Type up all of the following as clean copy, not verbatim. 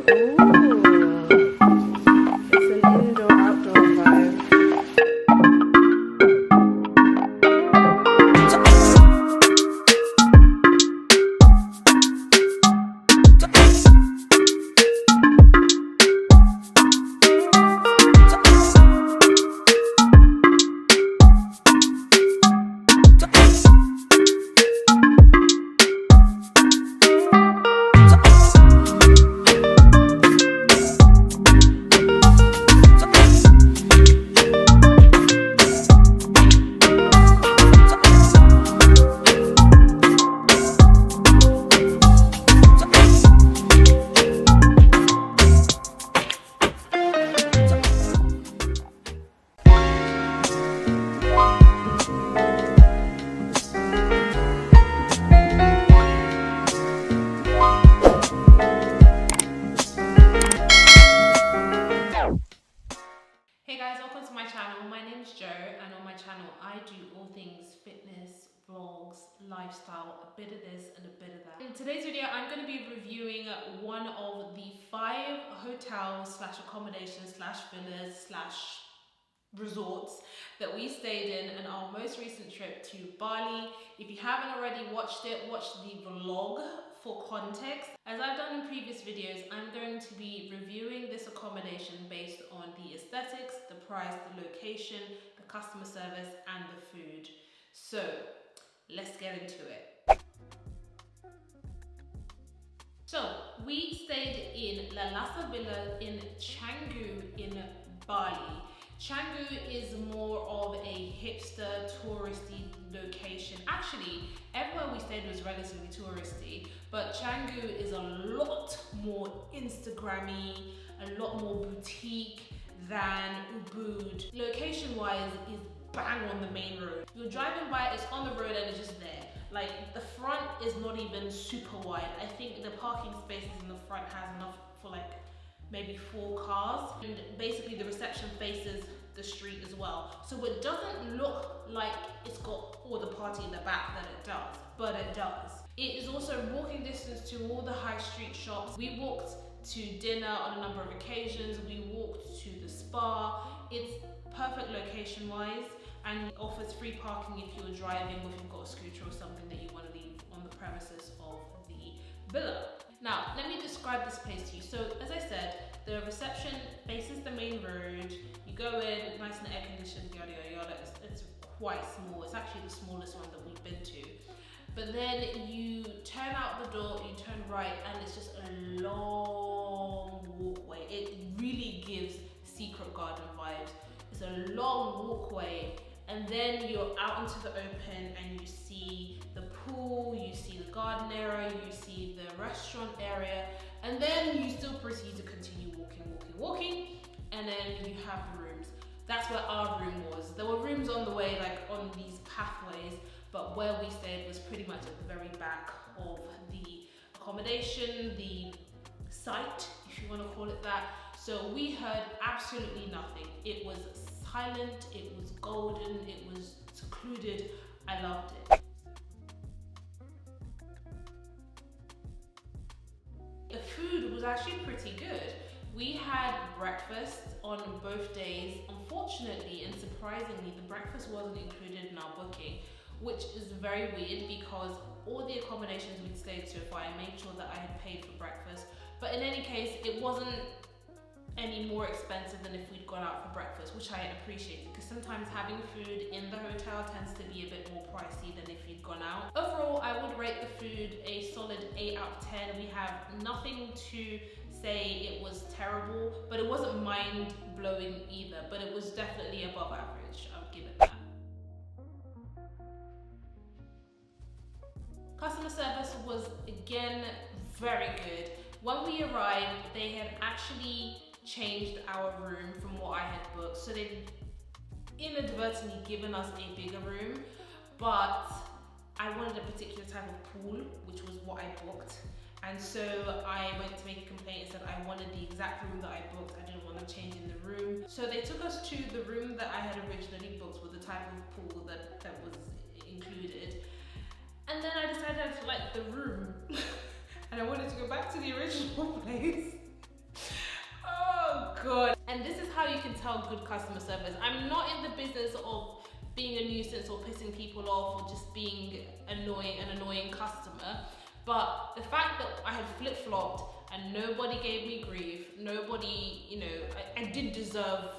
Ooh, it's an indoor-outdoor vibe. Hey guys, welcome to my channel. My name is Jo, and on my channel I do all things fitness, vlogs, lifestyle, a bit of this and a bit of that. In today's video I'm going to be reviewing one of the 5 hotels slash accommodations slash villas slash resorts that we stayed in our most recent trip to Bali. If you haven't already watched it, watch the vlog for context. As I've done in previous videos, I'm going to be reviewing this accommodation based on the aesthetics, the price, the location, the customer service and the food. So let's get into it. So we stayed in Lalasa Villas in Canggu in Bali. Canggu is more of a hipster, touristy location. Actually, everywhere we stayed was relatively touristy, but Canggu is a lot more Instagrammy, a lot more boutique than Ubud. Location-wise, is bang on the main road. You're driving by, it's on the road and it's just there. Like, the front is not even super wide. I think the parking spaces in the front has enough for like maybe 4 cars, and basically the reception faces the street as well, so it doesn't look like it's got all the party in the back that it does, but it does. It is also walking distance to all the high street shops. We walked to dinner on a number of occasions, we walked to the spa. It's perfect location wise, and it offers free parking if you're driving or if you've got a scooter or something that you want to leave on the premises of the villa. Now, let me describe this place to you. So, as I said, the reception faces the main road. You go in, nice and air conditioned, yada yada yada. It's quite small. It's actually the smallest one that we've been to. But then you turn out the door, you turn right, and it's just a long walkway. It really gives Secret Garden vibes. It's a long walkway, and then you're out into the open and you see the pool, you see the garden area, you see the restaurant area, and then you still proceed to continue walking, and then you have the rooms. That's where our room was. There were rooms on the way, like on these pathways, but where we stayed was pretty much at the very back of the accommodation, the site, if you want to call it that. So we heard absolutely nothing. It was silent, it was golden, it was secluded. I loved it. The food was actually pretty good. We had breakfast on both days. Unfortunately and surprisingly, the breakfast wasn't included in our booking, which is very weird because all the accommodations we'd stayed so far, I made sure that I had paid for breakfast. But in any case, it wasn't any more expensive than if we'd gone out for breakfast, which I appreciated because sometimes having food in the hotel tends to be a bit more pricey than if you'd gone out. Overall, I would rate the food a solid 8 out of 10. We have nothing to say it was terrible, but it wasn't mind-blowing either, but it was definitely above average. I would give it that. Customer service was again very good. When we arrived, they had actually changed our room from what I had booked, so they'd inadvertently given us a bigger room, but I wanted a particular type of pool, which was what I booked, and so I went to make a complaint and said I wanted the exact room that I booked. I didn't want to change in the room, so they took us to the room that I had originally booked with the type of pool that was included, and then I decided I liked the room and I wanted to go back to the original place. tell good customer service. I'm not in the business of being a nuisance or pissing people off or just being an annoying customer. But the fact that I had flip-flopped and nobody gave me grief, nobody, you know, I did deserve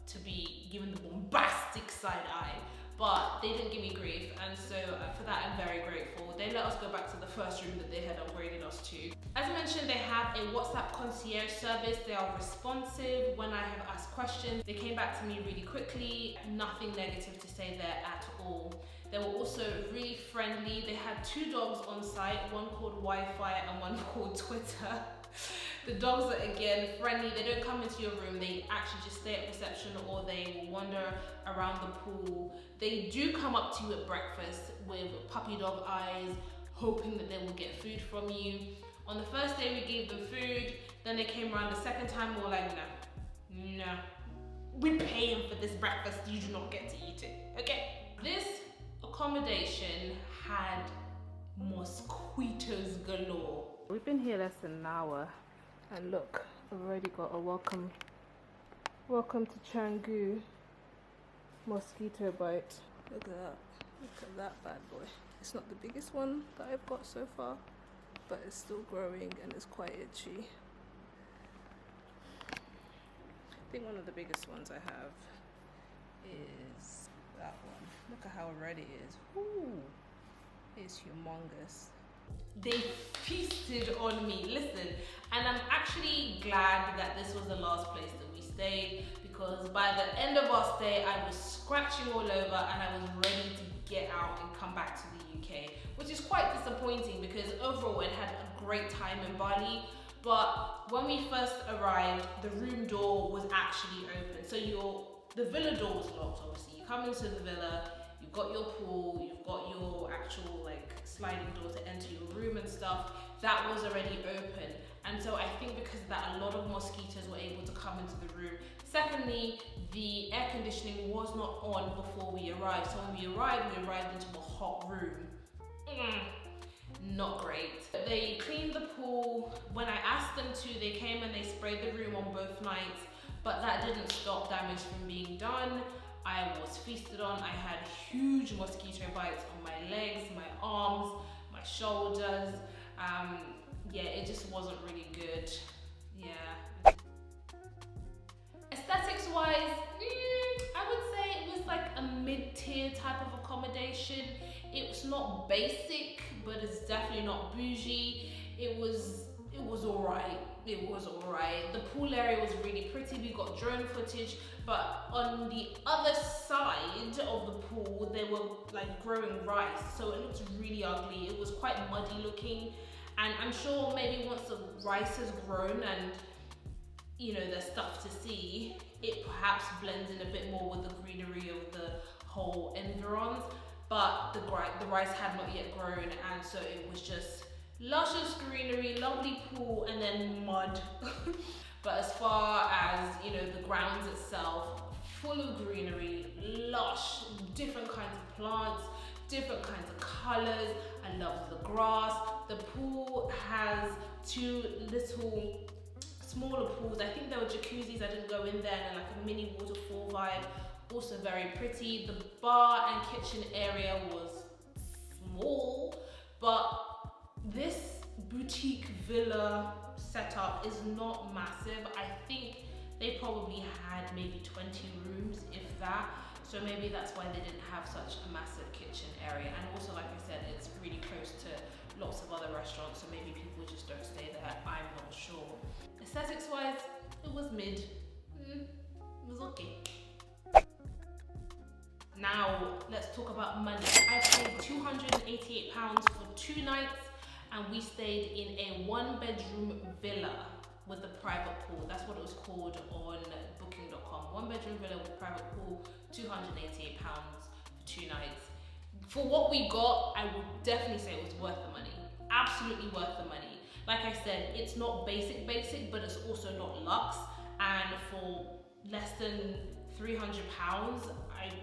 to be given the bombastic side eye, but they didn't give me grief, and so for that I'm very grateful. They let us go back to the first room that they had upgraded us to. As I mentioned, they have a WhatsApp concierge service. They are responsive when I have asked questions. They came back to me really quickly, nothing negative to say there at all. They were also really friendly. They had 2 dogs on site, one called Wi-Fi and one called Twitter. The dogs are, again, friendly. They don't come into your room. They actually just stay at reception, or they will wander around the pool. They do come up to you at breakfast with puppy dog eyes, hoping that they will get food from you. On the first day we gave them food, then they came around the second time, we were like, no, we're paying for this breakfast, you do not get to eat it, okay? This accommodation had mosquitoes galore. We've been here less than an hour, and look, I've already got a welcome to Canggu mosquito bite. Look at that bad boy. It's not the biggest one that I've got so far, but it's still growing and it's quite itchy. I think one of the biggest ones I have is that one. Look at how red it is. Ooh, it's humongous. They feasted on me, listen, and I'm actually glad that this was the last place that we stayed, because by the end of our stay I was scratching all over and I was ready to get out and come back to the UK, which is quite disappointing because overall I had a great time in Bali. But when we first arrived, the room door was actually open, so the villa door was locked. Obviously, you come into the villa, you've got your pool, you've got your actual like sliding door to enter your room and stuff. That was already open, and so I think because of that, a lot of mosquitoes were able to come into the room. Secondly, the air conditioning was not on before we arrived, so when we arrived into a hot room. Not great. They cleaned the pool. When I asked them to, they came and they sprayed the room on both nights, but that didn't stop damage from being done. I was feasted on. I had huge mosquito bites on my legs, my arms, my shoulders. Yeah, it just wasn't really good. Yeah. Aesthetics wise, I would say it was like a mid-tier type of accommodation. It was not basic, but it's definitely not bougie. It was alright. It was alright. The pool area was really pretty. We got drone footage, but on the other side of the pool, they were like growing rice, so it looked really ugly. It was quite muddy looking, and I'm sure maybe once the rice has grown and you know there's stuff to see, it perhaps blends in a bit more with the greenery of the whole environs. But the rice had not yet grown, and so it was just luscious greenery, lovely pool, and then mud. But as far as, you know, the grounds itself, full of greenery, lush, different kinds of plants, different kinds of colors. I love the grass. The pool has 2 little smaller pools. I think there were jacuzzis. I didn't go in there, and like a mini waterfall vibe. Also very pretty. The bar and kitchen area was small, but this boutique villa setup is not massive. I think they probably had maybe 20 rooms, if that. So maybe that's why they didn't have such a massive kitchen area. And also, like I said, it's really close to lots of other restaurants, so maybe people just don't stay there. I'm not sure. Aesthetics wise, it was mid. It was okay. Now, let's talk about money. I paid £288 for 2 nights, and we stayed in a 1-bedroom villa with a private pool. That's what it was called on booking.com. 1-bedroom villa with private pool, £288 for 2 nights. For what we got, I would definitely say it was worth the money. Absolutely worth the money. Like I said, it's not basic, but it's also not luxe. And for less than £300,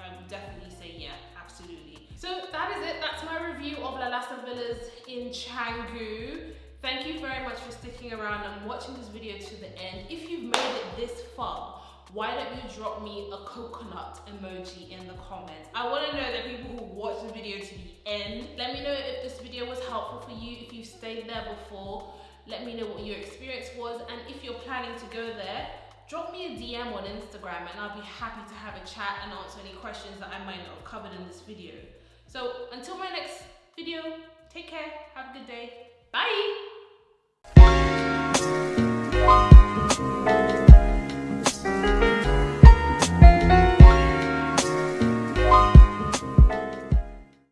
I would definitely say yeah, absolutely. So that is it. That's my review of Lalasa Villas in Canggu. Thank you very much for sticking around and watching this video to the end. If you've made it this far, why don't you drop me a coconut emoji in the comments? I want to know the people who watch the video to the end. Let me know if this video was helpful for you, if you've stayed there before. Let me know what your experience was, and if you're planning to go there, drop me a DM on Instagram and I'll be happy to have a chat and answer any questions that I might not have covered in this video. So until my next video, take care, have a good day, bye!